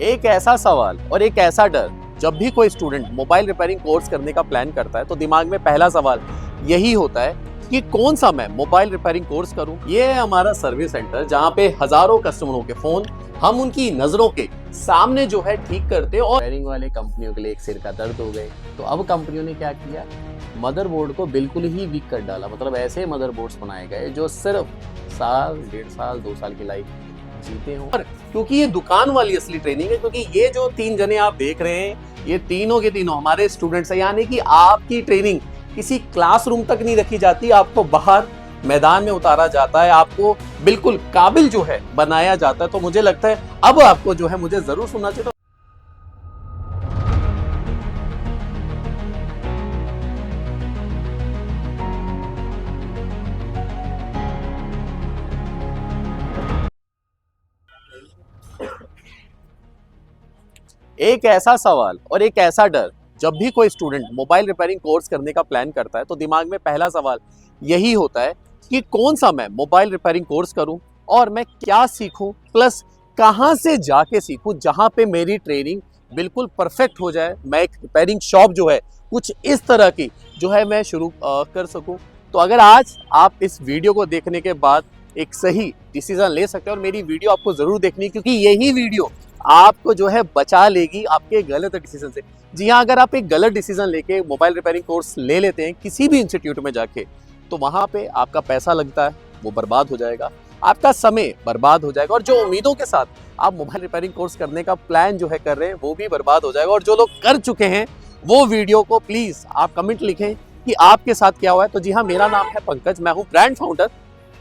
एक ऐसा सवाल और एक ऐसा डर, जब भी कोई स्टूडेंट मोबाइल रिपेयरिंग कोर्स करने का प्लान करता है तो दिमाग में पहला सवाल यही होता है कि कौन सा मैं मोबाइल रिपेयरिंग कोर्स करूं। ये है हमारा सर्विस सेंटर, जहां पे हजारों कस्टमरों के फोन हम उनकी नजरों के सामने जो है ठीक करते हैं। और रिपेयरिंग वाले कंपनियों के लिए एक सिर का दर्द हो गए, तो अब कंपनियों ने क्या किया, मदरबोर्ड को बिल्कुल ही वीक कर डाला। मतलब ऐसे मदरबोर्ड्स बनाए गए जो सिर्फ साल, 1.5 साल, 2 साल की लाइफ जीते हों। और क्योंकि ये दुकान वाली असली ट्रेनिंग है, क्योंकि ये जो 3 जने आप देख रहे हैं, ये तीनों के तीनों हमारे स्टूडेंट्स हैं। यानी कि आपकी ट्रेनिंग किसी क्लासरूम तक नहीं रखी जाती, आपको बाहर मैदान में उतारा जाता है, आपको बिल्कुल काबिल जो है बनाया जाता है। तो मुझे लगता है अब आपको जो है मुझे जरूर सुनना चाहिए। एक ऐसा सवाल और एक ऐसा डर, जब भी कोई स्टूडेंट मोबाइल रिपेयरिंग कोर्स करने का प्लान करता है तो दिमाग में पहला सवाल यही होता है कि कौन सा मैं मोबाइल रिपेयरिंग कोर्स करूं और मैं क्या सीखूं, प्लस कहां से जाके सीखूं जहां पे मेरी ट्रेनिंग बिल्कुल परफेक्ट हो जाए। मैं एक रिपेयरिंग शॉप जो है कुछ इस तरह की जो है मैं शुरू कर सकूं। तो अगर आज आप इस वीडियो को देखने के बाद एक सही डिसीजन ले सकते हैं, और मेरी वीडियो आपको जरूर देखनी है, क्योंकि यही वीडियो आपको जो है बचा लेगी आपके गलत डिसीजन से। जी हाँ, अगर आप एक गलत डिसीजन लेके मोबाइल रिपेयरिंग कोर्स ले लेते हैं किसी भी इंस्टीट्यूट में जाके, तो वहां पे आपका पैसा लगता है वो बर्बाद हो जाएगा, आपका समय बर्बाद हो जाएगा, और जो उम्मीदों के साथ आप मोबाइल रिपेयरिंग कोर्स करने का प्लान जो है कर रहे हैं वो भी बर्बाद हो जाएगा। और जो लोग कर चुके हैं वो वीडियो को प्लीज आप कमेंट लिखें कि आपके साथ क्या हुआ है। तो जी हाँ, मेरा नाम है पंकज, मैं हूँ ब्रांड फाउंडर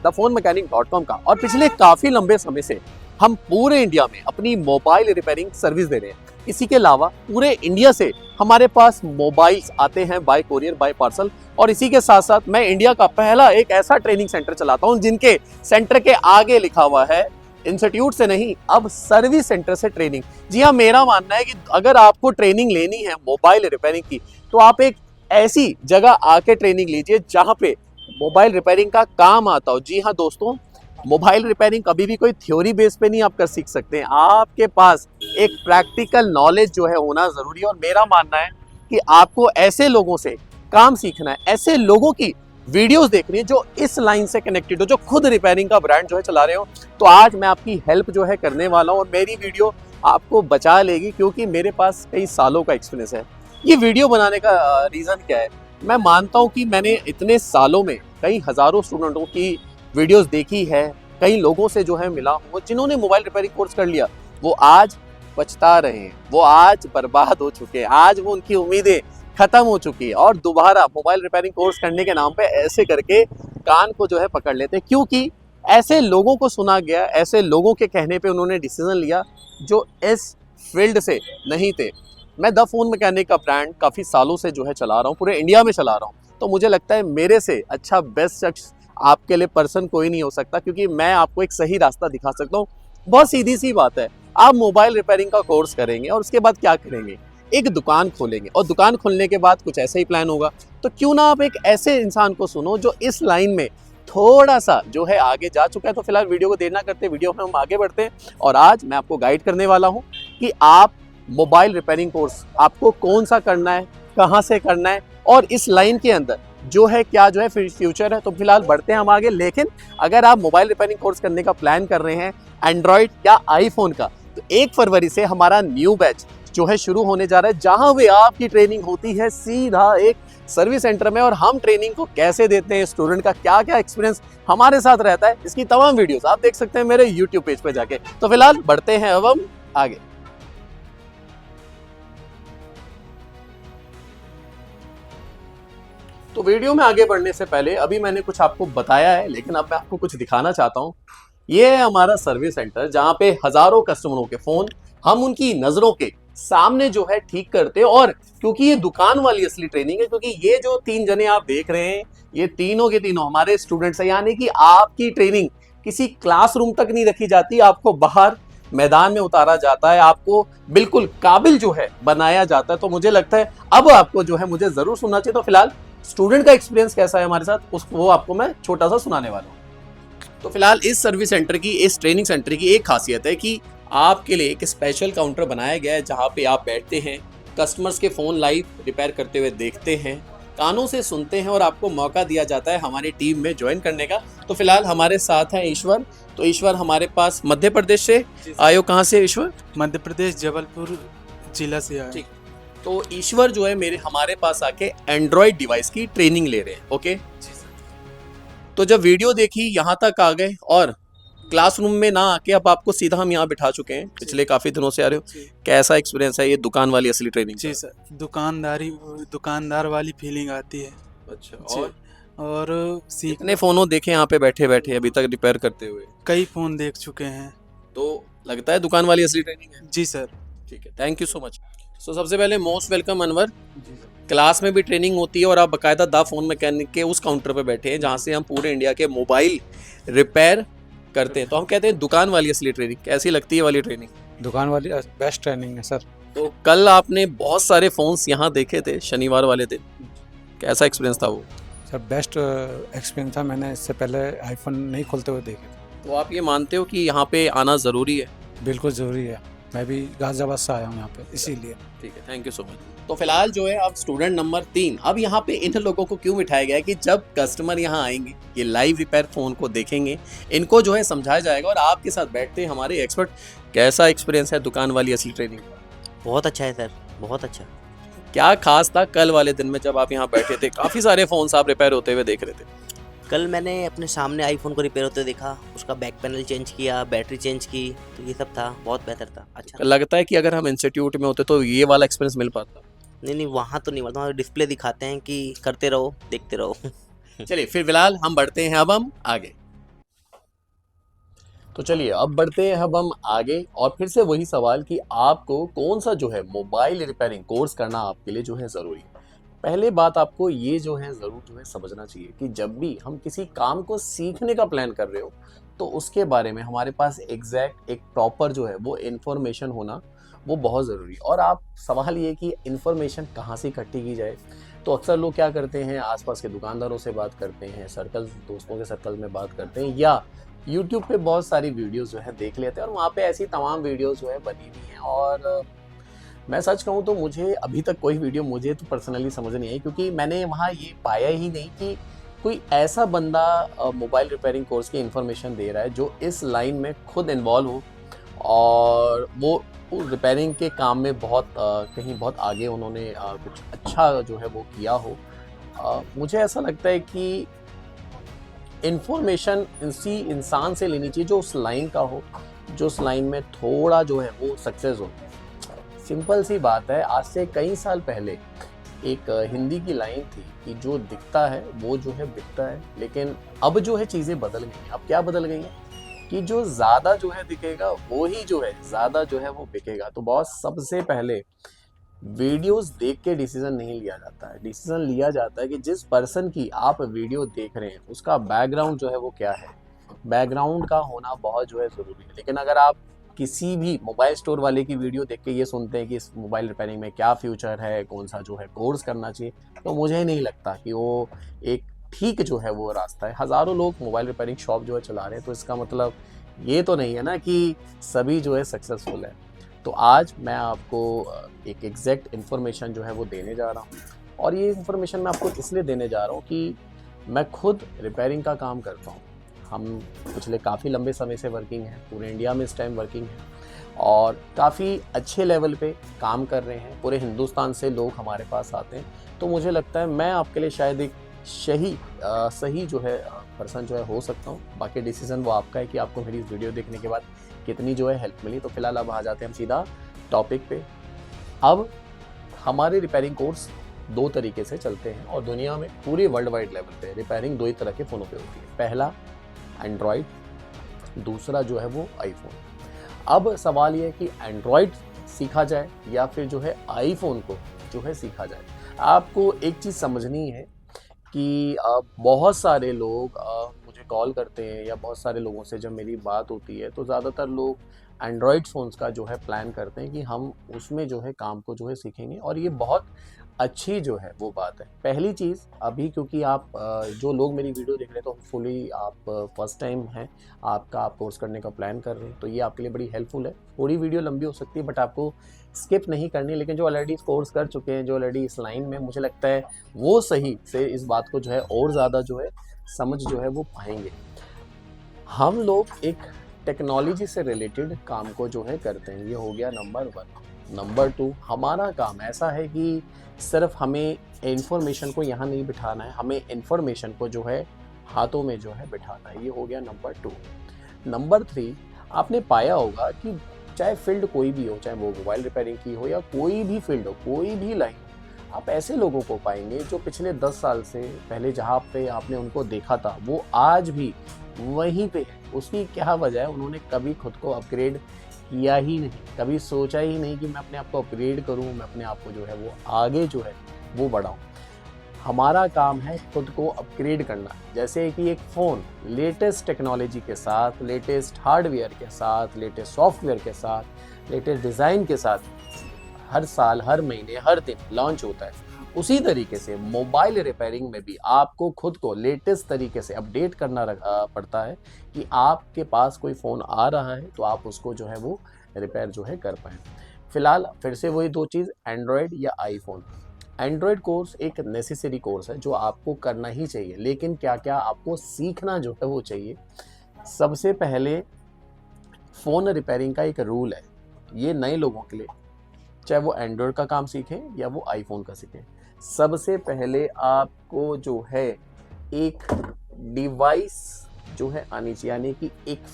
thePhoneMechanic.com का, और पिछले काफी लंबे समय से हम पूरे इंडिया में अपनी मोबाइल रिपेयरिंग सर्विस दे रहे हैं। इसी के अलावा पूरे इंडिया से हमारे पास मोबाइल्स आते हैं बाय कोरियर, बाय पार्सल। और इसी के साथ साथ मैं इंडिया का पहला एक ऐसा ट्रेनिंग सेंटर चलाता हूं जिनके सेंटर के आगे लिखा हुआ है इंस्टीट्यूट से नहीं, अब सर्विस सेंटर से ट्रेनिंग। जी हाँ, मेरा मानना है कि अगर आपको ट्रेनिंग लेनी है मोबाइल रिपेयरिंग की, तो आप एक ऐसी जगह आके ट्रेनिंग लीजिए जहां पे मोबाइल रिपेयरिंग का काम आता हो। जी हाँ दोस्तों, मोबाइल रिपेयरिंग कभी भी कोई थ्योरी बेस पे नहीं आप कर सीख सकते हैं, आपके पास एक प्रैक्टिकल नॉलेज जो है होना जरूरी है। और मेरा मानना है कि आपको ऐसे लोगों से काम सीखना है, ऐसे लोगों की वीडियोस देखनी है जो इस लाइन से कनेक्टेड हो, जो खुद रिपेयरिंग का ब्रांड जो है चला रहे हो। तो आज मैं आपकी हेल्प जो है करने वाला हूँ, और मेरी वीडियो आपको बचा लेगी, क्योंकि मेरे पास कई सालों का एक्सपीरियंस है। ये वीडियो बनाने का रीजन क्या है, मैं मानता हूँ कि मैंने इतने सालों में कई हजारों स्टूडेंटों की वीडियोस देखी है, कई लोगों से जो है मिला हूं जिन्होंने मोबाइल रिपेयरिंग कोर्स कर लिया, वो आज पछता रहे हैं, वो आज बर्बाद हो चुके हैं, आज वो उनकी उम्मीदें खत्म हो चुकी है, और दोबारा मोबाइल रिपेयरिंग कोर्स करने के नाम पे ऐसे करके कान को जो है पकड़ लेते हैं, क्योंकि ऐसे लोगों को सुना गया, ऐसे लोगों के कहने पे उन्होंने डिसीजन लिया जो इस फील्ड से नहीं थे। मैं द फोन मैकेनिक का ब्रांड काफी सालों से जो है चला रहा हूँ, पूरे इंडिया में चला रहा हूँ। तो मुझे लगता है मेरे से अच्छा बेस्ट शख्स आपके लिए पर्सन कोई नहीं हो सकता, क्योंकि मैं आपको एक सही रास्ता दिखा सकता हूँ। बहुत सीधी सी बात है, आप मोबाइल रिपेयरिंग का कोर्स करेंगे और उसके बाद क्या करेंगे, एक दुकान खोलेंगे, और दुकान खोलने के बाद कुछ ऐसा ही प्लान होगा। तो क्यों ना आप एक ऐसे इंसान को सुनो जो इस लाइन में थोड़ा सा जो है आगे जा चुका है। तो फिलहाल वीडियो को देर ना करते, वीडियो में हम आगे बढ़ते हैं, और आज मैं आपको गाइड करने वाला हूँ कि आप मोबाइल रिपेयरिंग कोर्स आपको कौन सा करना है, कहाँ से करना है, और इस लाइन के अंदर जो है क्या जो है फ्यूचर है। तो फिलहाल बढ़ते हैं हम आगे। लेकिन अगर आप मोबाइल रिपेयरिंग कोर्स करने का प्लान कर रहे हैं एंड्रॉइड या आईफोन का, तो 1 फरवरी से हमारा न्यू बैच जो है शुरू होने जा रहा है, जहां भी आपकी ट्रेनिंग होती है सीधा एक सर्विस सेंटर में। और हम ट्रेनिंग को कैसे देते हैं, स्टूडेंट का क्या क्या एक्सपीरियंस हमारे साथ रहता है, इसकी तमाम वीडियोस आप देख सकते हैं मेरे यूट्यूब पेज पे जाके। तो फिलहाल बढ़ते हैं अब हम आगे। तो वीडियो में आगे बढ़ने से पहले अभी मैंने कुछ आपको बताया है, लेकिन अब मैं आपको कुछ दिखाना चाहता हूँ। ये है हमारा सर्विस सेंटर, जहाँ पे हजारों कस्टमरों के फोन हम उनकी नजरों के सामने जो है ठीक करते हैं। और क्योंकि ये दुकान वाली असली ट्रेनिंग है, क्योंकि ये जो 3 जने आप देख रहे हैं, ये तीनों के तीनों हमारे स्टूडेंट्स हैं। यानी कि आपकी ट्रेनिंग किसी क्लासरूम तक नहीं रखी जाती, आपको बाहर मैदान में उतारा जाता है, आपको बिल्कुल काबिल जो है बनाया जाता है। तो मुझे लगता है अब आपको जो है मुझे जरूर सुनना चाहिए। तो फिलहाल स्टूडेंट का एक्सपीरियंस कैसा है हमारे साथ, वो आपको मैं छोटा सा सुनाने वाला हूँ। तो फिलहाल इस सर्विस सेंटर की, इस ट्रेनिंग सेंटर की एक खासियत है कि आपके लिए एक स्पेशल काउंटर बनाया गया है जहाँ पे आप बैठते हैं, कस्टमर्स के फ़ोन लाइव रिपेयर करते हुए देखते हैं, कानों से सुनते हैं और आपको मौका दिया जाता है हमारी टीम में ज्वाइन करने का। तो फिलहाल हमारे साथ हैं ईश्वर। तो ईश्वर हमारे पास मध्य प्रदेश से आए हो, कहाँ से ईश्वर? मध्य प्रदेश जबलपुर जिला से आया। ठीक। तो ईश्वर जो है हमारे पास आके एंड्रॉयड डिवाइस की ट्रेनिंग ले रहे हैं। ओके, जी सर। तो जब वीडियो देखी यहाँ तक आ गए और क्लासरूम में ना आके अब आपको सीधा हम यहाँ बिठा चुके हैं, पिछले काफी दिनों से आ रहे हो। जी। कैसा एक्सपीरियंस है ये दुकान वाली असली ट्रेनिंग जी का? सर, दुकानदार वाली फीलिंग आती है। अच्छा। जी। और कितने फोनों देखे यहाँ पे बैठे बैठे अभी तक रिपेयर करते हुए? कई फोन देख चुके हैं। तो लगता है दुकान वाली असली ट्रेनिंग है। जी सर। ठीक है, थैंक यू सो मच। सो सबसे पहले मोस्ट वेलकम अनवर। जी सर। क्लास में भी ट्रेनिंग होती है और आप बकायदा द फोन मैकेनिक के उस काउंटर पे बैठे हैं जहाँ से हम पूरे इंडिया के मोबाइल रिपेयर करते हैं। तो हम कहते हैं दुकान वाली असली ट्रेनिंग। कैसी लगती है वाली ट्रेनिंग? दुकान वाली बेस्ट ट्रेनिंग है सर। तो कल आपने बहुत सारे फोन्स यहाँ देखे थे शनिवार वाले दिन, कैसा एक्सपीरियंस था वो? सर बेस्ट एक्सपीरियंस था, मैंने इससे पहले आईफोन नहीं खोलते हुए देखे। तो आप ये मानते हो कि यहाँ पे आना ज़रूरी है? बिल्कुल ज़रूरी है, मैं भी गाजियाबाद से आया हूँ यहाँ पे इसीलिए। ठीक है, थैंक यू सो मच। तो फिलहाल जो है अब स्टूडेंट नंबर 3, अब यहाँ पे इन लोगों को क्यों बिठाया गया है कि जब कस्टमर यहाँ आएंगे ये लाइव रिपेयर फ़ोन को देखेंगे, इनको जो है समझाया जाएगा और आपके साथ बैठते हैं हमारे एक्सपर्ट। कैसा एक्सपीरियंस है दुकान वाली असली ट्रेनिंग का? बहुत अच्छा है सर, बहुत अच्छा। क्या खास था कल वाले दिन में जब आप यहाँ बैठे थे? काफ़ी सारे फ़ोन्स आप रिपेयर होते हुए देख रहे थे। कल मैंने अपने सामने आईफोन को रिपेयर होते देखा, उसका बैक पैनल चेंज किया, बैटरी चेंज की, तो ये सब था, बहुत बेहतर था, अच्छा। लगता है कि अगर हम इंस्टीट्यूट में होते तो ये वाला एक्सपीरियंस मिल पाता? नहीं, वहाँ तो नहीं मिलता, वहाँ डिस्प्ले दिखाते हैं कि करते रहो, देखते रहो। चलिए फिर फिलहाल हम बढ़ते हैं अब हम आगे। तो चलिए अब बढ़ते हैं अब हम आगे और फिर से वही सवाल कि आपको कौन सा जो है मोबाइल रिपेयरिंग कोर्स करना आपके लिए जो है ज़रूरी है। पहले बात आपको ये जो है ज़रूर जो है समझना चाहिए कि जब भी हम किसी काम को सीखने का प्लान कर रहे हो तो उसके बारे में हमारे पास एग्जैक्ट एक प्रॉपर जो है वो इन्फॉर्मेशन होना वो बहुत ज़रूरी है। और आप सवाल ये कि इन्फॉर्मेशन कहाँ से इकट्ठी की जाए, तो अक्सर लोग क्या करते हैं आसपास के दुकानदारों से बात करते हैं, सर्कल दोस्तों के सर्कल में बात करते हैं, या यूट्यूब पे बहुत सारी वीडियोस जो है देख लेते हैं और वहाँ पे ऐसी तमाम वीडियोस जो है बनी हुई हैं। और मैं सच कहूँ तो मुझे अभी तक कोई वीडियो मुझे तो पर्सनली समझ नहीं आई, क्योंकि मैंने वहाँ ये पाया ही नहीं कि कोई ऐसा बंदा मोबाइल रिपेयरिंग कोर्स की इन्फॉर्मेशन दे रहा है जो इस लाइन में खुद इन्वॉल्व हो और वो रिपेयरिंग के काम में बहुत कहीं बहुत आगे उन्होंने कुछ अच्छा जो है वो किया हो। मुझे ऐसा लगता है कि इन्फॉर्मेशन इसी इंसान से लेनी चाहिए जो उस लाइन का हो, जो उस लाइन में थोड़ा जो है वो सक्सेस हो। सिंपल सी बात है, आज से कई साल पहले एक हिंदी की लाइन थी कि जो दिखता है वो जो है बिकता है, लेकिन अब जो है चीज़ें बदल गई हैं। अब क्या बदल गई हैं कि जो ज़्यादा जो है दिखेगा वो ही जो है ज़्यादा जो है वो बिकेगा। तो बॉस सबसे पहले वीडियोस देख के डिसीजन नहीं लिया जाता है, डिसीजन लिया जाता है कि जिस पर्सन की आप वीडियो देख रहे हैं उसका बैकग्राउंड जो है वो क्या है। बैकग्राउंड का होना बहुत जो है ज़रूरी है। लेकिन अगर आप किसी भी मोबाइल स्टोर वाले की वीडियो देख के ये सुनते हैं कि इस मोबाइल रिपेयरिंग में क्या फ्यूचर है, कौन सा जो है कोर्स करना चाहिए, तो मुझे नहीं लगता कि वो एक ठीक जो है वो रास्ता है। हज़ारों लोग मोबाइल रिपेयरिंग शॉप जो है चला रहे हैं, तो इसका मतलब ये तो नहीं है ना कि सभी जो है सक्सेसफुल है। तो आज मैं आपको एक एग्जैक्ट इन्फॉर्मेशन जो है वो देने जा रहा हूँ, और ये इन्फॉर्मेशन मैं आपको इसलिए देने जा रहा हूँ कि मैं खुद रिपेयरिंग का काम करता हूँ। हम पिछले काफ़ी लंबे समय से वर्किंग हैं, पूरे इंडिया में इस टाइम वर्किंग है और काफ़ी अच्छे लेवल पे काम कर रहे हैं। पूरे हिंदुस्तान से लोग हमारे पास आते हैं, तो मुझे लगता है मैं आपके लिए शायद एक सही जो है पर्सन जो है हो सकता हूँ। बाकी डिसीज़न वो आपका है कि आपको मेरी इस वीडियो देखने के बाद कितनी जो है हेल्प मिली। तो फिलहाल अब आ जाते हैं हम सीधा टॉपिक पे। अब हमारे रिपेयरिंग कोर्स दो तरीके से चलते हैं और दुनिया में पूरे वर्ल्ड वाइड लेवल पे रिपेयरिंग दो ही तरह के फ़ोनों पे होती है। पहला एंड्रॉयड, दूसरा जो है वो आईफोन। अब सवाल ये है कि एंड्रॉयड सीखा जाए या फिर जो है आईफोन को जो है सीखा जाए। आपको एक चीज़ समझनी है कि बहुत सारे लोग मुझे कॉल करते हैं या बहुत सारे लोगों से जब मेरी बात होती है तो ज़्यादातर लोग एंड्रॉयड फ़ोन्स का जो है प्लान करते हैं कि हम उसमें जो है काम को जो है सीखेंगे, और ये बहुत अच्छी जो है वो बात है। पहली चीज़ अभी, क्योंकि आप जो लोग मेरी वीडियो देख रहे हैं तो होपफुली आप फर्स्ट टाइम हैं, आप कोर्स करने का प्लान कर रहे हैं, तो ये आपके लिए बड़ी हेल्पफुल है। थोड़ी वीडियो लंबी हो सकती है बट आपको स्किप नहीं करनी, लेकिन जो ऑलरेडी कोर्स कर चुके हैं, जो ऑलरेडी इस लाइन में, मुझे लगता है वो सही से इस बात को जो है और ज़्यादा जो है समझ जो है वो पाएंगे। हम लोग एक टेक्नोलॉजी से रिलेटेड काम को जो है करते हैं, ये हो गया नंबर 1। नंबर 2, हमारा काम ऐसा है कि सिर्फ हमें इंफॉर्मेशन को यहाँ नहीं बिठाना है, हमें इंफॉर्मेशन को जो है हाथों में जो है बिठाना है, ये हो गया नंबर 2। नंबर 3, आपने पाया होगा कि चाहे फील्ड कोई भी हो, चाहे वो मोबाइल रिपेयरिंग की हो या कोई भी फील्ड हो, कोई भी लाइन, आप ऐसे लोगों को पाएंगे जो पिछले 10 साल से पहले जहाँ पे आपने उनको देखा था वो आज भी वहीं पे है। उसकी क्या वजह है? उन्होंने कभी खुद को अपग्रेड किया ही नहीं, कभी सोचा ही नहीं कि मैं अपने आप को अपग्रेड करूं, मैं अपने आप को जो है वो आगे जो है वो बढ़ाऊं। हमारा काम है खुद को अपग्रेड करना। जैसे कि एक फ़ोन लेटेस्ट टेक्नोलॉजी के साथ, लेटेस्ट हार्डवेयर के साथ, लेटेस्ट सॉफ्टवेयर के साथ, लेटेस्ट डिज़ाइन के साथ हर साल, हर महीने, हर दिन लॉन्च होता है, उसी तरीके से मोबाइल रिपेयरिंग में भी आपको खुद को लेटेस्ट तरीके से अपडेट करना पड़ता है कि आपके पास कोई फ़ोन आ रहा है तो आप उसको जो है वो रिपेयर जो है कर पाएँ। फिलहाल फिर से वही 2 चीज़, एंड्रॉयड या आईफोन। एंड्रॉयड कोर्स एक नेसेसरी कोर्स है जो आपको करना ही चाहिए, लेकिन क्या क्या आपको सीखना जो है वो चाहिए। सबसे पहले फ़ोन रिपेयरिंग का एक रूल है, ये नए लोगों के लिए, चाहे वो एंड्रॉयड का काम सीखें या वो आईफोन का सीखें, सबसे पहले आपको जो है एक डिवाइस जो है आनी चाहिए, यानी कि एक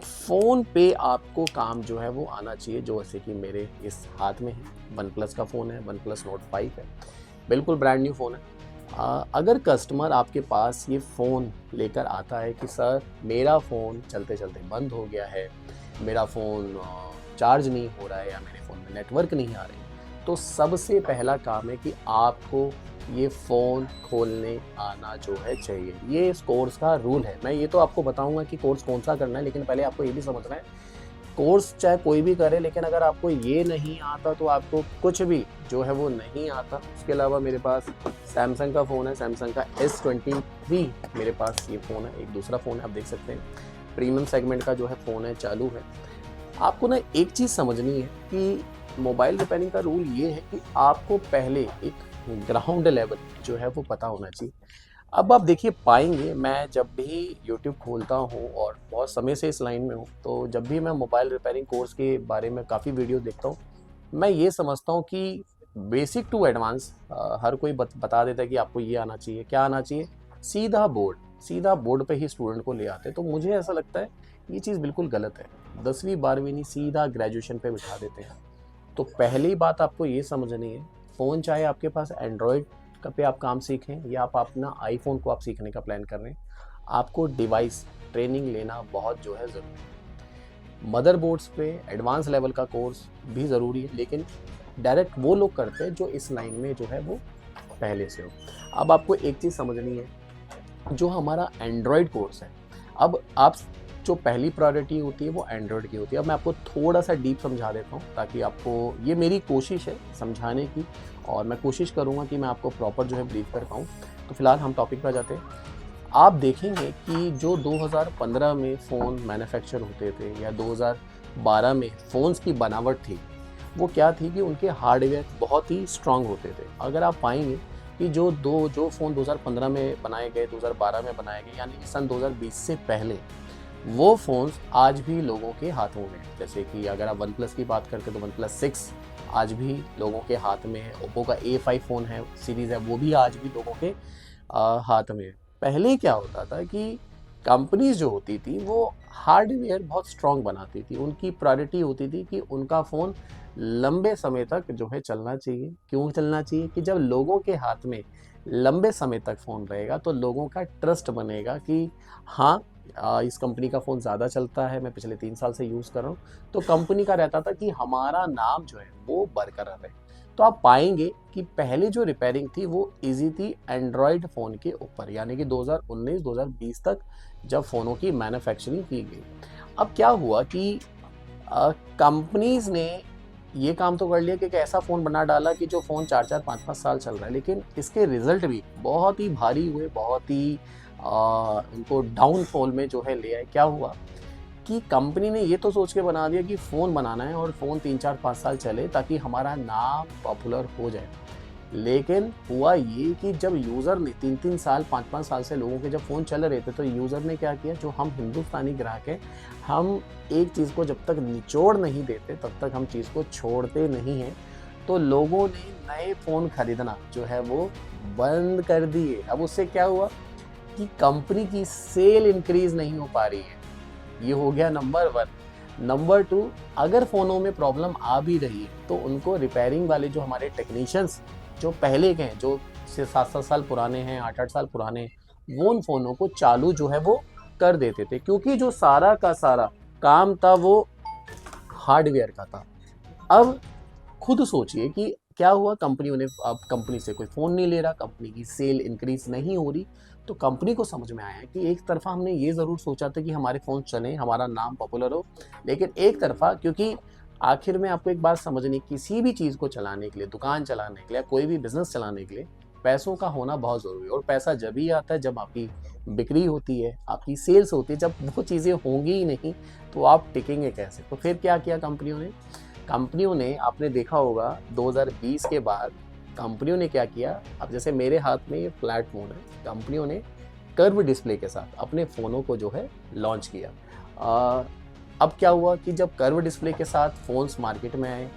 फ़ोन पे आपको काम जो है वो आना चाहिए। जो जैसे कि मेरे इस हाथ में है, वन प्लस का फ़ोन है, वन प्लस नोट 5 है, बिल्कुल ब्रांड न्यू फ़ोन है। अगर कस्टमर आपके पास ये फ़ोन लेकर आता है कि सर मेरा फ़ोन चलते चलते बंद हो गया है, मेरा फ़ोन चार्ज नहीं हो रहा है या मेरे फ़ोन में नेटवर्क नहीं आ रही, तो सबसे पहला काम है कि आपको ये फ़ोन खोलने आना जो है चाहिए। ये इस कोर्स का रूल है। मैं ये तो आपको बताऊंगा कि कोर्स कौन सा करना है, लेकिन पहले आपको ये भी समझना है, कोर्स चाहे कोई भी करे, लेकिन अगर आपको ये नहीं आता तो आपको कुछ भी जो है वो नहीं आता। उसके अलावा मेरे पास सैमसंग का फ़ोन है, सैमसंग का S23 मेरे पास ये फ़ोन है। एक दूसरा फ़ोन है, आप देख सकते हैं, प्रीमियम सेगमेंट का जो है फ़ोन है, चालू है। आपको ना एक चीज़ समझनी है कि मोबाइल रिपेयरिंग का रूल ये है कि आपको पहले एक ग्राउंड लेवल जो है वो पता होना चाहिए। अब आप देखिए पाएंगे, मैं जब भी यूट्यूब खोलता हूँ और बहुत समय से इस लाइन में हूँ, तो जब भी मैं मोबाइल रिपेयरिंग कोर्स के बारे में काफ़ी वीडियो देखता हूँ, मैं ये समझता हूँ कि बेसिक टू एडवांस हर कोई बता देता है कि आपको ये आना चाहिए। क्या आना चाहिए? सीधा बोर्ड पे ही स्टूडेंट को ले आते हैं। तो मुझे ऐसा लगता है ये चीज़ बिल्कुल गलत है। 10वीं 12वीं नहीं, सीधा ग्रेजुएशन पे बिठा देते हैं। तो पहली बात आपको ये समझनी है, फ़ोन चाहे आपके पास एंड्रॉयड का पे आप काम सीखें या आप अपना आईफोन को आप सीखने का प्लान कर रहे हैं, आपको डिवाइस ट्रेनिंग लेना बहुत जो है ज़रूरी है। मदरबोर्ड्स पे एडवांस लेवल का कोर्स भी ज़रूरी है, लेकिन डायरेक्ट वो लोग करते हैं जो इस लाइन में जो है वो पहले से हो। अब आपको एक चीज़ समझनी है, जो हमारा एंड्रॉयड कोर्स है, अब आप जो पहली प्रायोरिटी होती है वो एंड्रॉयड की होती है। अब मैं आपको थोड़ा सा डीप समझा देता हूँ ताकि आपको, ये मेरी कोशिश है समझाने की और मैं कोशिश करूँगा कि मैं आपको प्रॉपर जो है ब्रीफ कर पाऊँ। तो फिलहाल हम टॉपिक पर जाते हैं। आप देखेंगे कि जो 2015 में फ़ोन मैन्युफैक्चर होते थे या 2012 में फ़ोन्स की बनावट थी, वो क्या थी कि उनके हार्डवेयर बहुत ही स्ट्रांग होते थे। अगर आप पाएंगे कि जो फ़ोन 2015 में बनाए गए, 2012 में बनाए गए, यानी कि सन 2020 से पहले, वो फ़ोन्स आज भी लोगों के हाथों में है। जैसे कि अगर आप वन प्लस की बात करते तो वन प्लस 6 आज भी लोगों के हाथ में है। ओप्पो का A5 फ़ोन है, सीरीज़ है, वो भी आज भी लोगों के हाथ में है। पहले क्या होता था कि कंपनीज जो होती थी वो हार्डवेयर बहुत स्ट्रॉन्ग बनाती थी। उनकी प्रायोरिटी होती थी कि उनका फ़ोन लंबे समय तक जो है चलना चाहिए। क्यों चलना चाहिए? कि जब लोगों के हाथ में लंबे समय तक फ़ोन रहेगा तो लोगों का ट्रस्ट बनेगा कि हाँ, इस कंपनी का फ़ोन ज़्यादा चलता है, मैं पिछले 3 साल से यूज़ कर रहा हूँ। तो कंपनी का रहता था कि हमारा नाम जो है वो बरकरार रहे। तो आप पाएंगे कि पहले जो रिपेयरिंग थी वो ईजी थी एंड्रॉयड फ़ोन के ऊपर, यानी कि 2019-2020 तक जब फ़ोनों की मैन्युफैक्चरिंग की गई। अब क्या हुआ कि कंपनीज़ ने ये काम तो कर लिया कि एक ऐसा फ़ोन बना डाला कि जो फ़ोन 4-4 5-5 साल चल रहा है, लेकिन इसके रिज़ल्ट भी बहुत ही भारी हुए, बहुत ही उनको डाउनफॉल में जो है ले आए। क्या हुआ कि कंपनी ने ये तो सोच के बना दिया कि फ़ोन बनाना है और फ़ोन 3-4-5 साल चले ताकि हमारा नाम पॉपुलर हो जाए। लेकिन हुआ ये कि जब यूज़र ने 3-3 साल 5-5 साल से लोगों के जब फ़ोन चल रहे थे, तो यूज़र ने क्या किया, जो हम हिंदुस्तानी ग्राहक हैं, हम एक चीज़ को जब तक निचोड़ नहीं देते तब तक हम चीज़ को छोड़ते नहीं हैं। तो लोगों ने नए फ़ोन खरीदना जो है वो बंद कर दिए। अब उससे क्या हुआ कि कंपनी की सेल इंक्रीज़ नहीं हो पा रही है। ये हो गया नंबर 1। नंबर 2, अगर फ़ोनों में प्रॉब्लम आ भी रही है तो उनको रिपेयरिंग वाले जो हमारे टेक्नीशियंस जो पहले के हैं, जो 7-7 साल पुराने हैं, 8-8 साल पुराने हैं, वो उन फ़ोनों को चालू जो है वो कर देते थे, क्योंकि जो सारा का सारा काम था वो हार्डवेयर का था। अब खुद सोचिए कि क्या हुआ, कंपनियों ने, अब कंपनी से कोई फ़ोन नहीं ले रहा, कंपनी की सेल इंक्रीज़ नहीं हो रही, तो कंपनी को समझ में आया कि एक तरफ़ा हमने ये ज़रूर सोचा था कि हमारे फ़ोन चलें, हमारा नाम पॉपुलर हो, लेकिन एक तरफ़ा, क्योंकि आखिर में आपको एक बात समझनी, किसी भी चीज़ को चलाने के लिए, दुकान चलाने के लिए, कोई भी बिज़नेस चलाने के लिए पैसों का होना बहुत ज़रूरी है। और पैसा जब ही आता है जब आपकी बिक्री होती है, आपकी सेल्स होती है। जब वो चीज़ें होंगी ही नहीं तो आप टिकेंगे कैसे? तो फिर क्या किया कंपनियों ने आपने देखा होगा 2020 के बाद कंपनियों ने क्या किया, अब जैसे मेरे हाथ में ये फ्लैट फ़ोन है, कंपनियों ने कर्व डिस्प्ले के साथ अपने फ़ोनों को जो है लॉन्च किया। अब क्या हुआ कि जब कर्व डिस्प्ले के साथ फ़ोन्स मार्केट में आए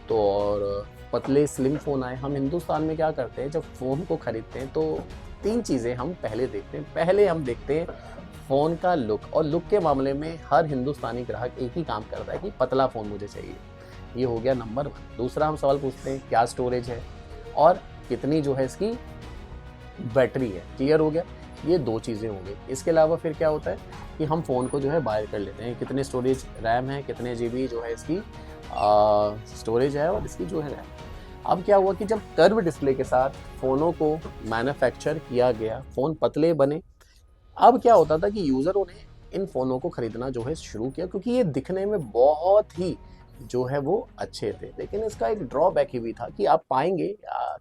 तो, और पतले स्लिम फ़ोन आए, हम हिंदुस्तान में क्या करते हैं, जब फ़ोन को खरीदते हैं तो 3 चीज़ें हम पहले देखते हैं। पहले हम देखते हैं फ़ोन का लुक, और लुक के मामले में हर हिंदुस्तानी ग्राहक एक ही काम करता है कि पतला फ़ोन मुझे चाहिए। ये हो गया नंबर 1। दूसरा हम सवाल पूछते हैं क्या स्टोरेज है और कितनी जो है इसकी बैटरी है। क्लियर हो गया, ये 2 चीज़ें हो गई। इसके अलावा फिर क्या होता है कि हम फ़ोन को जो है बाय कर लेते हैं, कितने स्टोरेज रैम है, कितने जीबी जो है इसकी स्टोरेज है और इसकी जो है रैम। अब क्या हुआ कि जब कर्व डिस्प्ले के साथ फ़ोनों को मैन्युफैक्चर किया गया, फ़ोन पतले बने, अब क्या होता था कि यूज़रों ने इन फ़ोनों को ख़रीदना जो है शुरू किया, क्योंकि ये दिखने में बहुत ही जो है वो अच्छे थे। लेकिन इसका एक ड्रॉबैक ये भी था कि आप पाएंगे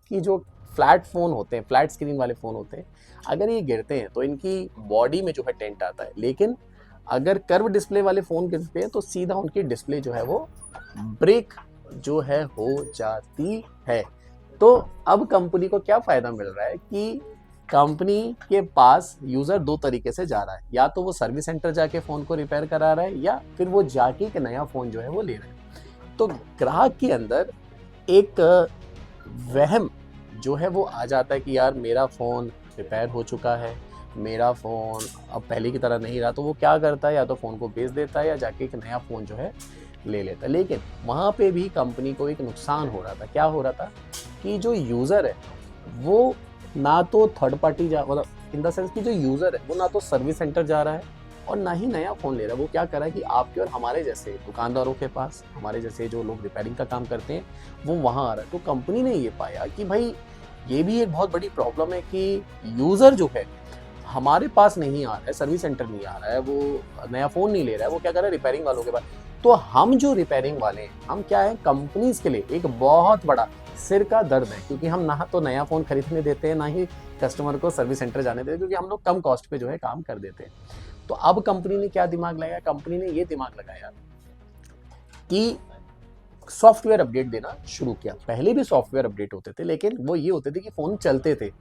कि जो फ्लैट फ़ोन होते हैं, फ्लैट स्क्रीन वाले फ़ोन होते हैं, अगर ये गिरते हैं तो इनकी बॉडी में जो है डेंट आता है, लेकिन अगर कर्व डिस्प्ले वाले फ़ोन गिरते हैं तो सीधा उनकी डिस्प्ले जो है वो ब्रेक जो है हो जाती है। तो अब कंपनी को क्या फ़ायदा मिल रहा है कि कंपनी के पास यूज़र 2 तरीके से जा रहा है, या तो वो सर्विस सेंटर जाके फ़ोन को रिपेयर करा रहा है, या फिर वो जाके एक नया फ़ोन जो है वो ले रहा है। तो ग्राहक के अंदर एक वहम जो है वो आ जाता है कि यार मेरा फ़ोन रिपेयर हो चुका है, मेरा फ़ोन अब पहले की तरह नहीं रहा, तो वो क्या करता है, या तो फ़ोन को बेच देता है या जाके एक नया फ़ोन जो है ले लेता है। लेकिन वहाँ पे भी कंपनी को एक नुकसान हो रहा था। क्या हो रहा था कि जो यूज़र है वो ना तो थर्ड पार्टी मतलब इन द सेंस कि जो यूज़र है वो ना तो सर्विस सेंटर जा रहा है और ना ही नया फ़ोन ले रहा है। वो क्या कर रहा है कि आपके और हमारे जैसे दुकानदारों के पास, हमारे जैसे जो लोग रिपेयरिंग का काम करते हैं, वो वहाँ आ रहा है। तो कंपनी ने ये पाया कि भाई ये भी एक बहुत बड़ी प्रॉब्लम है कि यूज़र जो है हमारे पास नहीं आ रहा है, सर्विस सेंटर नहीं आ रहा है, वो नया फ़ोन नहीं ले रहा है, वो क्या कर रहा है रिपेयरिंग वालों के पास। तो हम जो रिपेयरिंग वाले हैं, हम क्या है, कंपनीज़ के लिए एक बहुत बड़ा सिर का दर्द है, क्योंकि हम ना तो नया फ़ोन खरीदने देते हैं, ना ही कस्टमर को सर्विस सेंटर जाने देते हैं, क्योंकि हम लोग कम कॉस्ट पे जो है काम कर देते हैं। तो अब कंपनी ने क्या दिमाग लगाया, कंपनी ने ये दिमाग लगाया कि सॉफ्टवेयर अपडेट देना शुरू किया। पहले भी सॉफ्टवेयर अपडेट होते थे, लेकिन वो ये होते थे कि फ़ोन चलते थे।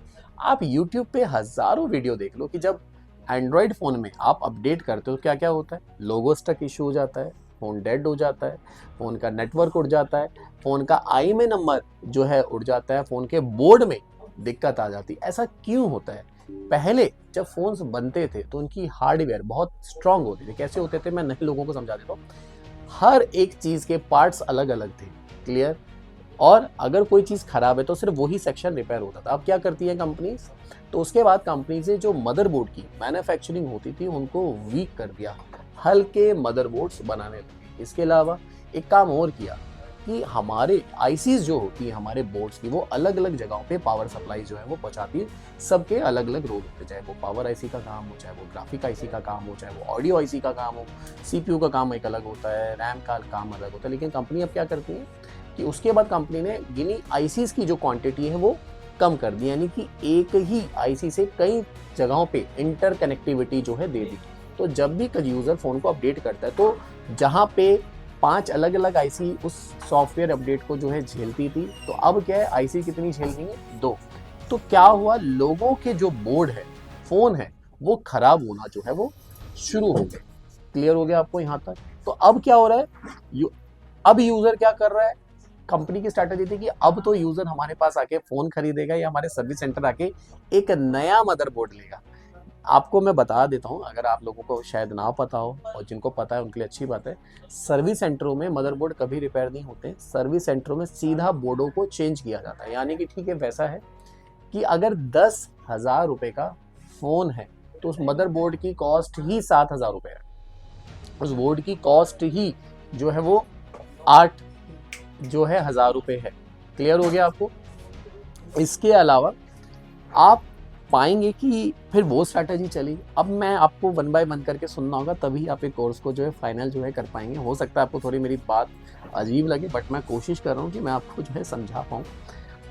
आप यूट्यूब पे हज़ारों वीडियो देख लो कि जब एंड्रॉयड फ़ोन में आप अपडेट करते हो क्या क्या होता है, लोगो स्टक इशू हो जाता है, फ़ोन डेड हो जाता है, फ़ोन का नेटवर्क उड़ जाता है, फ़ोन का IMEI नंबर जो है उड़ जाता है, फ़ोन के बोर्ड में दिक्कत आ जाती है। ऐसा क्यों होता है? पहले जब फ़ोन्स बनते थे तो उनकी हार्डवेयर बहुत स्ट्रॉन्ग होती थी। कैसे होते थे, मैं नए लोगों को समझा देता हूँ। हर एक चीज़ के पार्ट्स अलग अलग थे, क्लियर, और अगर कोई चीज़ खराब है तो सिर्फ वही सेक्शन रिपेयर होता था। अब क्या करती है कंपनीज, तो उसके बाद कंपनी से जो मदरबोर्ड की मैन्युफैक्चरिंग होती थी उनको वीक कर दिया, हल्के मदरबोर्ड्स बनाने लगे। इसके अलावा एक काम और किया कि हमारे ICs जो होती है हमारे बोर्ड्स की, वो अलग अलग जगहों पे पावर सप्लाई जो है वो पहुंचाती है। सबके अलग अलग रोल होते, चाहे वो पावर IC का काम हो, चाहे वो ग्राफिक IC का काम हो, चाहे वो ऑडियो IC का काम हो, CPU का काम एक अलग होता है, रैम का काम अलग होता है। लेकिन कंपनी अब क्या करती है, कि उसके बाद कंपनी ने गिनी आईसीज की जो क्वांटिटी है वो कम कर दी, यानी कि एक ही आईसी से कई जगहों पे इंटर कनेक्टिविटी जो है दे दी। तो जब भी यूजर फोन को अपडेट करता है तो जहाँ पे 5 अलग अलग आईसी उस सॉफ्टवेयर अपडेट को जो है झेलती थी, तो अब क्या है आईसी कितनी झेल रही है, 2। तो क्या हुआ, लोगों के जो बोर्ड है, फोन है, वो खराब होना जो है वो शुरू हो गए। क्लियर हो गया आपको यहाँ तक? तो अब क्या हो रहा है, अब यूजर क्या कर रहा है, कंपनी की स्ट्रैटेजी थी कि अब तो यूजर हमारे पास आके फोन खरीदेगा या हमारे सर्विस सेंटर आके एक नया मदरबोर्ड लेगा। आपको मैं बता देता हूँ, अगर आप लोगों को शायद ना पता हो और जिनको पता है उनके लिए अच्छी बात है, सर्विस सेंटरों में मदरबोर्ड कभी रिपेयर नहीं होते। सर्विस सेंटरों में सीधा बोर्डों को चेंज किया जाता है। यानी कि ठीक है, वैसा है कि अगर 10,000 रुपए का फोन है तो उस मदरबोर्ड की कॉस्ट ही 7,000 रुपए है। उस बोर्ड की कॉस्ट ही जो है वो 8,000 रुपए है। क्लियर हो गया आपको? इसके अलावा आप पाएंगे कि फिर वो स्ट्रैटेजी चली। अब मैं आपको 1 बाय 1 करके सुनना होगा, तभी आप एक कोर्स को जो है फाइनल जो है कर पाएंगे। हो सकता है आपको थोड़ी मेरी बात अजीब लगे, बट मैं कोशिश कर रहा हूँ कि मैं आपको जो है समझा पाऊँ।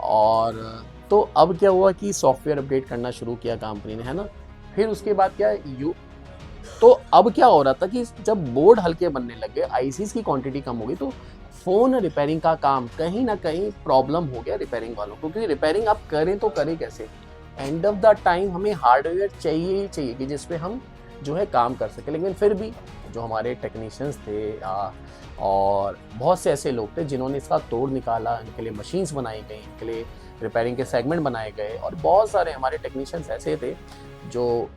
और तो अब क्या हुआ कि सॉफ्टवेयर अपडेट करना शुरू किया कंपनी ने, है ना। फिर उसके बाद क्या तो अब क्या हो रहा था कि जब बोर्ड हल्के बनने लग गए, आईसीज की क्वांटिटी कम हो गई, तो फोन रिपेयरिंग का काम कहीं ना कहीं प्रॉब्लम हो गया रिपेयरिंग वालों को, क्योंकि रिपेयरिंग आप करें तो करें कैसे। एंड ऑफ द टाइम हमें हार्डवेयर चाहिए ही चाहिए कि जिसपे हम जो है काम कर सके। लेकिन फिर भी जो हमारे टेक्नीशियंस थे और बहुत से ऐसे लोग थे जिन्होंने इसका तोड़ निकाला, इनके लिए मशीन्स बनाई गई, इनके लिए रिपेयरिंग के सेगमेंट बनाए गए, और बहुत सारे हमारे टेक्नीशियंस ऐसे थे जो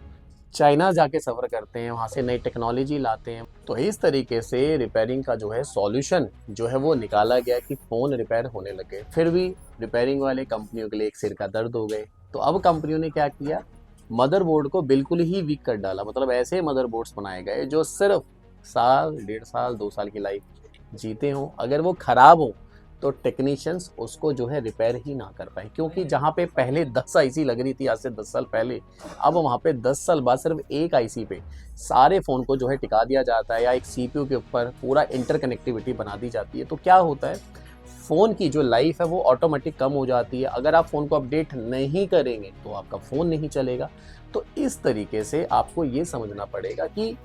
चाइना जाके सफ़र करते हैं, वहाँ से नई टेक्नोलॉजी लाते हैं। तो इस तरीके से रिपेयरिंग का जो है सॉल्यूशन जो है वो निकाला गया कि फ़ोन रिपेयर होने लगे। फिर भी रिपेयरिंग वाले कंपनियों के लिए एक सिर का दर्द हो गए। तो अब कंपनियों ने क्या किया, मदरबोर्ड को बिल्कुल ही वीक कर डाला। मतलब ऐसे मदरबोर्ड्स बनाए गए जो सिर्फ साल, 1.5 साल, 2 साल की लाइफ जीते हों। अगर वो ख़राब हो तो टेक्नीशियंस उसको जो है रिपेयर ही ना कर पाए, क्योंकि जहाँ पे पहले 10 आईसी लग रही थी आज से 10 साल पहले, अब वहाँ पे 10 साल बाद सिर्फ एक आईसी पे सारे फ़ोन को जो है टिका दिया जाता है, या एक सीपीयू के ऊपर पूरा इंटरकनेक्टिविटी बना दी जाती है। तो क्या होता है, फ़ोन की जो लाइफ है वो ऑटोमेटिक कम हो जाती है। अगर आप फ़ोन को अपडेट नहीं करेंगे तो आपका फ़ोन नहीं चलेगा। तो इस तरीके से आपको ये समझना पड़ेगा कि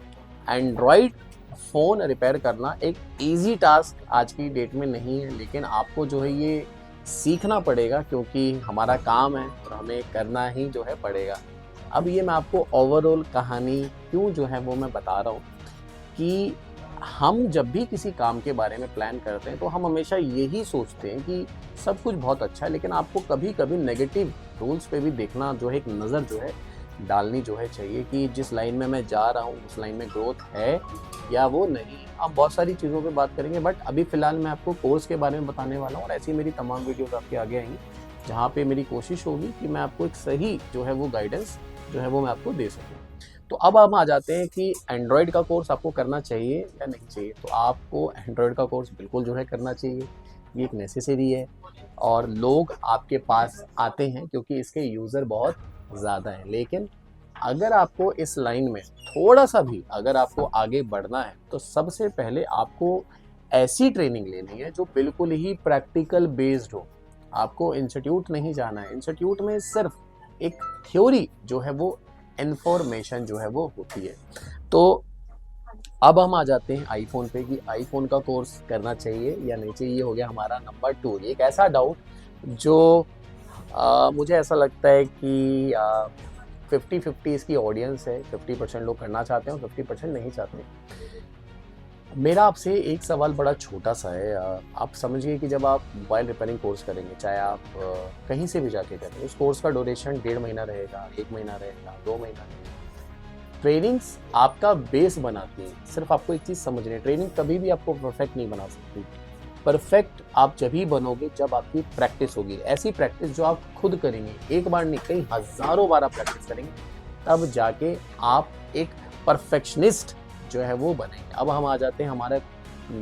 एंड्रॉयड फ़ोन रिपेयर करना एक इजी टास्क आज की डेट में नहीं है, लेकिन आपको जो है ये सीखना पड़ेगा, क्योंकि हमारा काम है और हमें करना ही जो है पड़ेगा। अब ये मैं आपको ओवरऑल कहानी क्यों जो है वो मैं बता रहा हूँ कि हम जब भी किसी काम के बारे में प्लान करते हैं तो हम हमेशा यही सोचते हैं कि सब कुछ बहुत अच्छा है, लेकिन आपको कभी कभी नेगेटिव रूल्स पे भी देखना जो है, एक नज़र जो है डालनी जो है चाहिए कि जिस लाइन में मैं जा रहा हूँ उस लाइन में ग्रोथ है या वो नहीं। आप बहुत सारी चीज़ों पे बात करेंगे, बट अभी फ़िलहाल मैं आपको कोर्स के बारे में बताने वाला हूँ, और ऐसी मेरी तमाम वीडियोस आपके आगे आएंगी जहाँ पे मेरी कोशिश होगी कि मैं आपको एक सही जो है वो गाइडेंस जो है वो मैं आपको दे सकूँ। तो अब हम आ जाते हैं कि एंड्रॉयड का कोर्स आपको करना चाहिए या नहीं चाहिए। तो आपको एंड्रॉयड का कोर्स बिल्कुल जो है करना चाहिए, ये एक नेसेसरी है, और लोग आपके पास आते हैं क्योंकि इसके यूज़र बहुत ज़्यादा हैं। लेकिन अगर आपको इस लाइन में थोड़ा सा भी अगर आपको आगे बढ़ना है तो सबसे पहले आपको ऐसी ट्रेनिंग लेनी है जो बिल्कुल ही प्रैक्टिकल बेस्ड हो। आपको इंस्टीट्यूट नहीं जाना है, इंस्टीट्यूट में सिर्फ एक थ्योरी जो है वो इन्फॉर्मेशन जो है वो होती है। तो अब हम आ जाते हैं आईफोन पे कि आईफोन का कोर्स करना चाहिए या नहीं चाहिए। ये हो गया हमारा नंबर 2। एक ऐसा डाउट जो मुझे ऐसा लगता है कि 50-50 इसकी ऑडियंस है, 50% लोग करना चाहते हैं और 50% नहीं चाहते। मेरा आपसे एक सवाल बड़ा छोटा सा है। आप समझिए कि जब आप मोबाइल रिपेयरिंग कोर्स करेंगे, चाहे आप कहीं से भी जाके करें, उस कोर्स का ड्यूरेशन 1.5 महीना रहेगा, 1 महीना रहेगा, 2 महीना रहेगा। ट्रेनिंग्स आपका बेस बनाती है। सिर्फ आपको एक चीज़ समझनी है, ट्रेनिंग कभी भी आपको परफेक्ट नहीं बना सकती। परफेक्ट आप जब ही बनोगे जब आपकी प्रैक्टिस होगी, ऐसी प्रैक्टिस जो आप खुद करेंगे, एक बार नहीं कई हज़ारों बार आप प्रैक्टिस करेंगे, तब जाके आप एक परफेक्शनिस्ट जो है वो बनेंगे। अब हम आ जाते हैं हमारे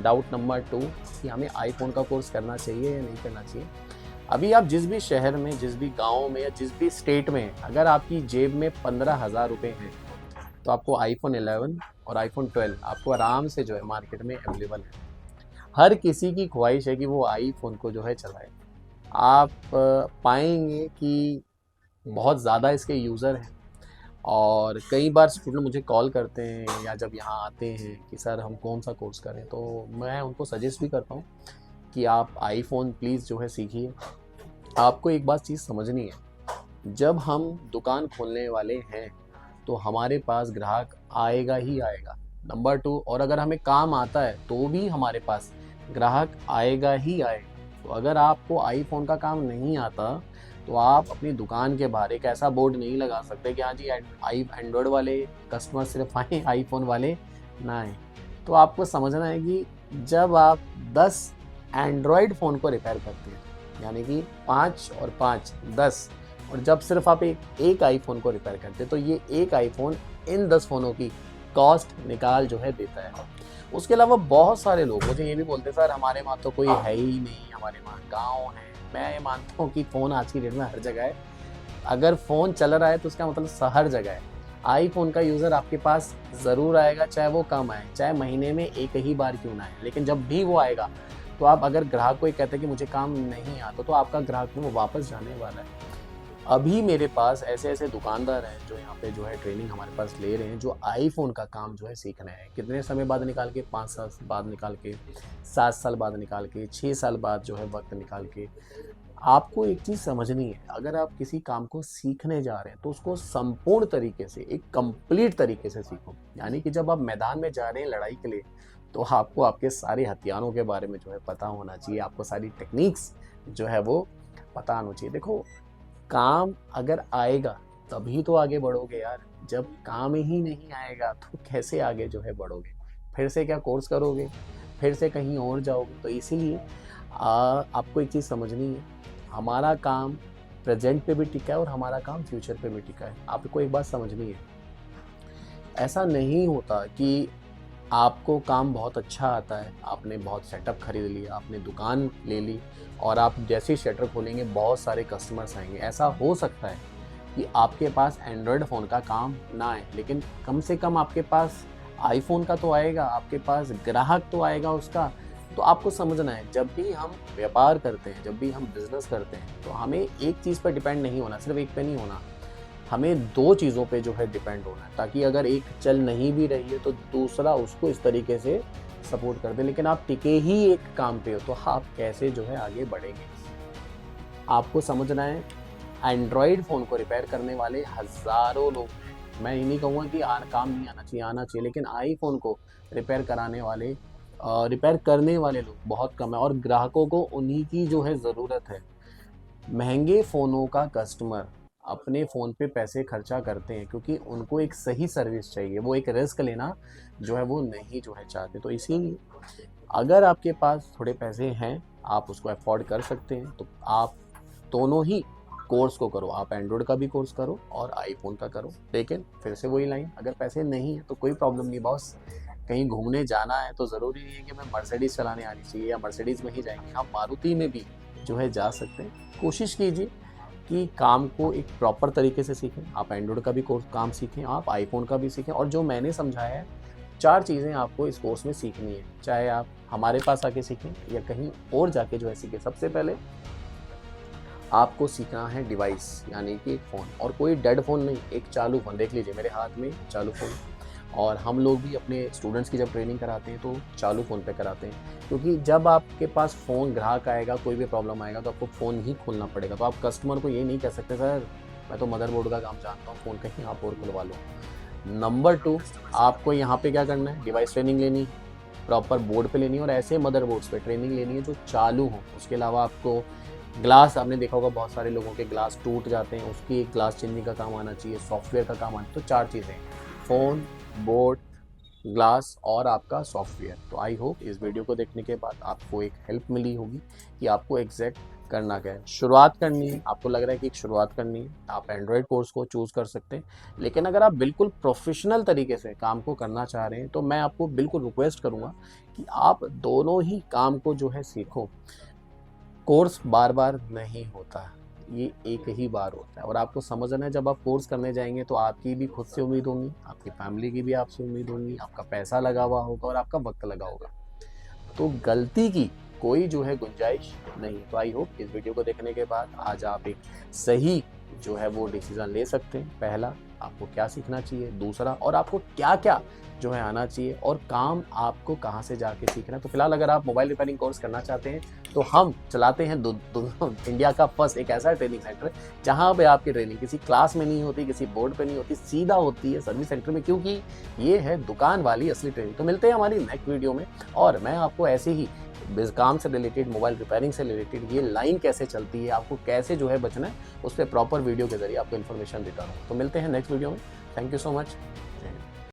डाउट नंबर 2 कि हमें आईफोन का कोर्स करना चाहिए या नहीं करना चाहिए। अभी आप जिस भी शहर में, जिस भी गांव में या जिस भी स्टेट में, अगर आपकी जेब में 15,000 रुपये हैं तो आपको आईफोन 11 और आईफोन 12 आपको आराम से जो है मार्केट में अवेलेबल है। हर किसी की ख्वाहिश है कि वो आईफोन को जो है चलाए। आप पाएंगे कि बहुत ज़्यादा इसके यूज़र हैं और कई बार स्टूडेंट मुझे कॉल करते हैं या जब यहाँ आते हैं कि सर हम कौन सा कोर्स करें, तो मैं उनको सजेस्ट भी करता हूँ कि आप आईफोन प्लीज़ जो है सीखिए। आपको एक बात चीज़ समझनी है, जब हम दुकान खोलने वाले हैं तो हमारे पास ग्राहक आएगा ही आएगा, नंबर 2, और अगर हमें काम आता है तो भी हमारे पास ग्राहक आएगा ही आएगा। तो अगर आपको आईफोन का काम नहीं आता तो आप अपनी दुकान के बाहर एक ऐसा बोर्ड नहीं लगा सकते कि हाँ जी एंड्रॉयड वाले कस्टमर सिर्फ आए, आईफोन वाले ना आए। तो आपको समझना है कि जब आप 10 एंड्रॉयड फ़ोन को रिपेयर करते हैं, यानी कि 5 और 5 10, और जब सिर्फ आप एक आईफोन को रिपेयर करते हैं तो ये एक आईफोन इन 10 फ़ोनों की कॉस्ट निकाल जो है देता है। उसके अलावा बहुत सारे लोग मुझे ये भी बोलते हैं सर हमारे वहाँ तो कोई है ही नहीं, हमारे वहाँ गाँव है। मैं ये मानता हूँ कि फ़ोन आज की डेट में हर जगह है। अगर फ़ोन चल रहा है तो उसका मतलब हर जगह है। आईफोन का यूज़र आपके पास ज़रूर आएगा, चाहे वो कम आए, चाहे महीने में एक ही बार क्यों ना आए, लेकिन जब भी वो आएगा तो आप अगर ग्राहक को ये कहते हैं कि मुझे काम नहीं आता, तो आपका ग्राहक वो वापस जाने वाला है। अभी मेरे पास ऐसे ऐसे दुकानदार हैं जो यहाँ पे जो है ट्रेनिंग हमारे पास ले रहे हैं, जो आईफोन का काम जो है सीख रहे हैं। कितने समय बाद निकाल के, 5 साल बाद निकाल के, 7 साल बाद निकाल के, 6 साल बाद जो है वक्त निकाल के। आपको एक चीज़ समझनी है, अगर आप किसी काम को सीखने जा रहे हैं तो उसको संपूर्ण तरीके से, एक कंप्लीट तरीके से सीखो। यानी कि जब आप मैदान में जा रहे हैं लड़ाई के लिए तो आपको आपके सारे हथियारों के बारे में जो है पता होना चाहिए, आपको सारी टेक्निक्स जो है वो पता होना चाहिए। देखो, काम अगर आएगा तभी तो आगे बढ़ोगे यार, जब काम ही नहीं आएगा तो कैसे आगे जो है बढ़ोगे? फिर से क्या कोर्स करोगे, फिर से कहीं और जाओगे? तो इसीलिए आपको एक चीज़ समझनी है, हमारा काम प्रेजेंट पे भी टिका है और हमारा काम फ्यूचर पे भी टिका है। आपको एक बात समझनी है, ऐसा नहीं होता कि आपको काम बहुत अच्छा आता है, आपने बहुत सेटअप खरीद लिया, आपने दुकान ले ली और आप जैसे ही शटर खोलेंगे बहुत सारे कस्टमर्स आएंगे। ऐसा हो सकता है कि आपके पास एंड्रॉयड फ़ोन का काम ना आए, लेकिन कम से कम आपके पास आईफोन का तो आएगा, आपके पास ग्राहक तो आएगा उसका। तो आपको समझना है, जब भी हम व्यापार करते हैं, जब भी हम बिज़नेस करते हैं, तो हमें एक चीज़ पर डिपेंड नहीं होना, सिर्फ एक पे नहीं होना, हमें 2 चीज़ों पे जो है डिपेंड होना है, ताकि अगर एक चल नहीं भी रही है तो दूसरा उसको इस तरीके से सपोर्ट कर दे। लेकिन आप टिके ही एक काम पे हो तो आप कैसे जो है आगे बढ़ेंगे? आपको समझना है, एंड्रॉयड फ़ोन को रिपेयर करने वाले हज़ारों लोग हैं। मैं ये नहीं कहूँगा कि काम नहीं आना चाहिए, आना चाहिए, लेकिन आईफ़ोन को रिपेयर कराने वाले रिपेयर करने वाले लोग बहुत कम है और ग्राहकों को उन्हीं की जो है ज़रूरत है। महंगे फ़ोनों का कस्टमर अपने फ़ोन पे पैसे खर्चा करते हैं क्योंकि उनको एक सही सर्विस चाहिए, वो एक रिस्क लेना जो है वो नहीं जो है चाहते। तो इसीलिए अगर आपके पास थोड़े पैसे हैं, आप उसको अफोर्ड कर सकते हैं, तो आप दोनों ही कोर्स को करो, आप एंड्रॉयड का भी कोर्स करो और आईफोन का करो। लेकिन फिर से वही लाइन, अगर पैसे नहीं है तो कोई प्रॉब्लम नहीं बॉस, कहीं घूमने जाना है तो ज़रूरी नहीं है कि मैं मर्सिडीज़ चलाने आनी चाहिए या मर्सिडीज़ में ही जाएंगे, आप मारुति में भी जो है जा सकते हैं। कोशिश कीजिए कि काम को एक प्रॉपर तरीके से सीखें, आप एंड्रॉयड का भी कोर्स काम सीखें, आप आईफोन का भी सीखें। और जो मैंने समझाया है, 4 चीज़ें आपको इस कोर्स में सीखनी है, चाहे आप हमारे पास आके सीखें या कहीं और जाके जो है सीखें। सबसे पहले आपको सीखना है डिवाइस, यानी कि एक फ़ोन, और कोई डेड फ़ोन नहीं, एक चालू फ़ोन। देख लीजिए मेरे हाथ में चालू फ़ोन, और हम लोग भी अपने स्टूडेंट्स की जब ट्रेनिंग कराते हैं तो चालू फ़ोन पे कराते हैं, क्योंकि जब आपके पास फ़ोन ग्राहक आएगा, कोई भी प्रॉब्लम आएगा तो आपको फ़ोन ही खोलना पड़ेगा। तो आप कस्टमर को ये नहीं कह सकते सर मैं तो मदरबोर्ड का काम जानता हूँ, फ़ोन कहीं आप और खुलवा लो। नंबर 2, आपको यहाँ पे क्या करना है, डिवाइस ट्रेनिंग लेनी है, प्रॉपर बोर्ड पे लेनी है और ऐसे मदरबोर्ड्स पे ट्रेनिंग लेनी है जो चालू हो। उसके अलावा आपको ग्लास, आपने देखा होगा बहुत सारे लोगों के ग्लास टूट जाते हैं, उसकी एक ग्लास चेंजिंग का काम आना चाहिए, सॉफ्टवेयर का काम आना चाहिए। तो 4 चीज़ें, फ़ोन, बोर्ड, ग्लास और आपका सॉफ्टवेयर। तो आई होप इस वीडियो को देखने के बाद आपको एक हेल्प मिली होगी कि आपको एग्जैक्ट करना क्या है। शुरुआत करनी है, आपको लग रहा है कि एक शुरुआत करनी है, आप एंड्रॉयड कोर्स को चूज़ कर सकते हैं। लेकिन अगर आप बिल्कुल प्रोफेशनल तरीके से काम को करना चाह रहे हैं तो मैं आपको बिल्कुल रिक्वेस्ट करूँगा कि आप दोनों ही काम को जो है सीखो। कोर्स बार बार नहीं होता, ये एक ही बार होता है। और आपको समझना है, जब आप कोर्स करने जाएंगे तो आपकी भी खुद से उम्मीद होंगी, आपकी फैमिली की भी आपसे उम्मीद होंगी, आपका पैसा लगा हुआ होगा और आपका वक्त लगा होगा। तो गलती की कोई जो है गुंजाइश नहीं। तो आई होप इस वीडियो को देखने के बाद आज आप एक सही जो है वो डिसीजन ले सकते हैं। पहला, आपको क्या सीखना चाहिए, दूसरा, और आपको क्या क्या जो है आना चाहिए, और काम आपको कहाँ से जाके सीखना है। तो फिलहाल अगर आप मोबाइल रिपेयरिंग कोर्स करना चाहते हैं तो हम चलाते हैं इंडिया का फर्स्ट एक ऐसा ट्रेनिंग सेंटर जहाँ पे आपकी ट्रेनिंग किसी क्लास में नहीं होती, किसी बोर्ड पे नहीं होती, सीधा होती है सर्विस सेंटर में, क्योंकि ये है दुकान वाली असली ट्रेनिंग। तो मिलते हैं हमारी नेक्स्ट वीडियो में, और मैं आपको ऐसे ही काम से रिलेटेड, मोबाइल रिपेयरिंग से रिलेटेड ये लाइन कैसे चलती है, आपको कैसे जो है बचना है, उस पर प्रॉपर वीडियो के जरिए आपको इन्फॉर्मेशन देता हूँ। तो मिलते हैं नेक्स्ट वीडियो में। Thank you so much.